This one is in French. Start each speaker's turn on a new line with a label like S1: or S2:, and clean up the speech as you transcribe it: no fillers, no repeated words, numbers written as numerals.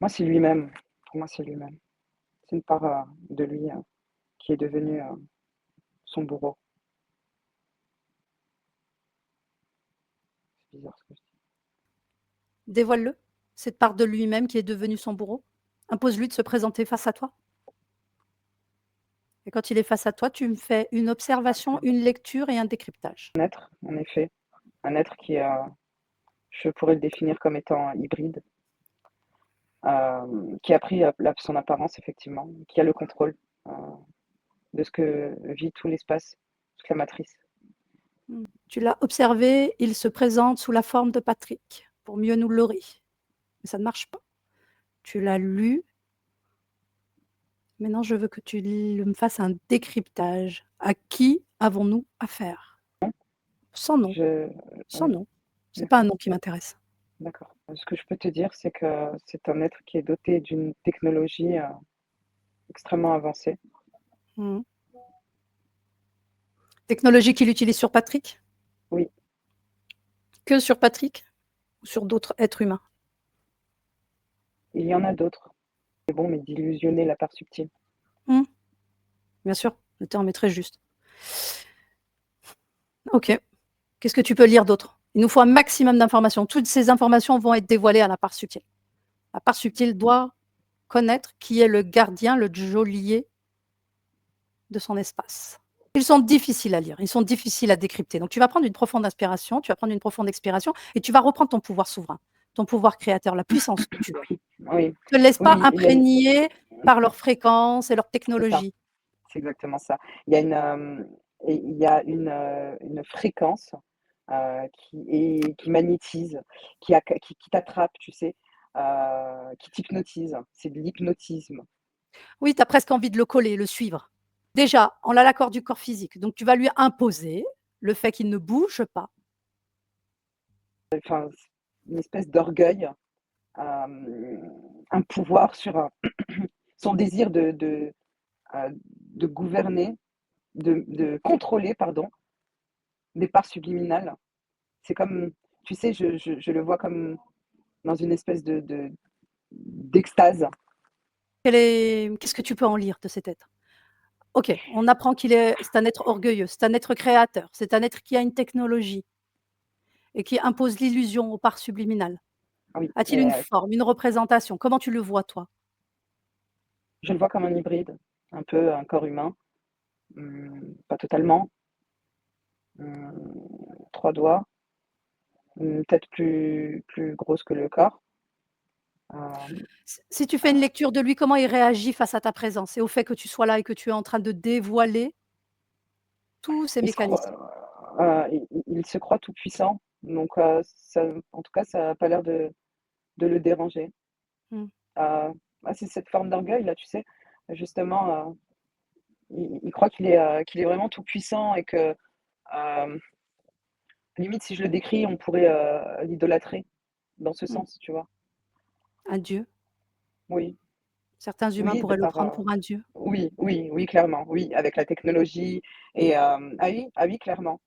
S1: Moi, c'est lui-même. Pour moi, c'est lui-même. C'est une part, de lui, qui est devenue, son bourreau. C'est bizarre ce que je dis.
S2: Dévoile-le, cette part de lui-même qui est devenue son bourreau. Impose-lui de se présenter face à toi. Et quand il est face à toi, tu me fais une observation, une lecture et un décryptage.
S1: Un être, en effet, un être qui, je pourrais le définir comme étant hybride, qui a pris, son apparence effectivement, qui a le contrôle, heu, de ce que vit tout l'espace, toute la matrice.
S2: Tu l'as observé, il se présente sous la forme de Patrick, pour mieux nous leurrer. Mais ça ne marche pas. Tu l'as lu. Maintenant, je veux que tu me fasses un décryptage. À qui avons-nous affaire? Sans nom,
S1: Je
S2: sans
S1: Oui,
S2: nom. C'est pas un
S1: d'accord,
S2: nom qui m'intéresse.
S1: d'accord. Ce que je peux te dire, c'est que c'est un être qui est doté d'une technologie, extrêmement avancée.
S2: Mmh. Technologie qu'il utilise sur Patrick?
S1: Oui,
S2: Que sur Patrick? Ou sur d'autres êtres humains?
S1: il y en a d'autres. C'est bon, mais d'illusionner la part subtile.
S2: Mmh. Bien sûr, le terme est très juste. OK. Qu'est-ce que tu peux lire d'autre? Il nous faut un maximum d'informations. Toutes ces informations vont être dévoilées à la part subtile. La part subtile doit connaître qui est le gardien, le geôlier de son espace. Ils sont difficiles à lire, ils sont difficiles à décrypter. Donc tu vas prendre une profonde inspiration, tu vas prendre une profonde expiration et tu vas reprendre ton pouvoir souverain, ton pouvoir créateur, la puissance que tu es.
S1: Oui,
S2: Ne te laisse pas
S1: oui, il y a une
S2: imprégner par leur fréquence et leur
S1: c'est ça,
S2: technologie.
S1: c'est exactement ça. Il y a il y a une fréquence, qui magnétise, qui t'attrape, tu sais, qui t'hypnotise. C'est de l'hypnotisme.
S2: Oui, tu as presque envie de le coller, le suivre. Déjà, on a l'accord du corps physique, donc tu vas lui imposer le fait qu'il ne bouge pas.
S1: Enfin, une espèce d'orgueil, un pouvoir sur, son désir de gouverner, de contrôler, pardon, des parts subliminales. C'est comme, tu sais, je le vois comme dans une espèce d'extase.
S2: Qu'est-ce que tu peux en lire de cet être? OK, on apprend c'est un être orgueilleux, c'est un être créateur, c'est un être qui a une technologie et qui impose l'illusion aux parts subliminales.
S1: Ah oui,
S2: A-t-il
S1: mais
S2: une forme, une représentation? Comment tu le vois, toi?
S1: je le vois comme un hybride, un peu un corps humain, pas totalement, 3 doigts, une tête plus grosse que le corps. Hem,
S2: Si tu fais une lecture de lui, comment il réagit face à ta présence et au fait que tu sois là et que tu es en train de dévoiler tous ces
S1: il se croit,
S2: mécanismes?
S1: il se croit tout puissant, donc ça, en tout cas, ça a pas l'air de le déranger.
S2: Mmh.
S1: C'est cette forme d'orgueil là, tu sais? Justement, il croit qu'il est vraiment tout puissant et que, hem, limite si je le décris, on pourrait, l'idolâtrer dans ce
S2: Mmh.
S1: sens, tu vois?
S2: Un dieu.
S1: Oui,
S2: Certains humains
S1: oui, de
S2: pourraient le
S1: par,
S2: prendre pour un dieu.
S1: oui, oui, oui, clairement, oui, avec la technologie et ah oui, clairement.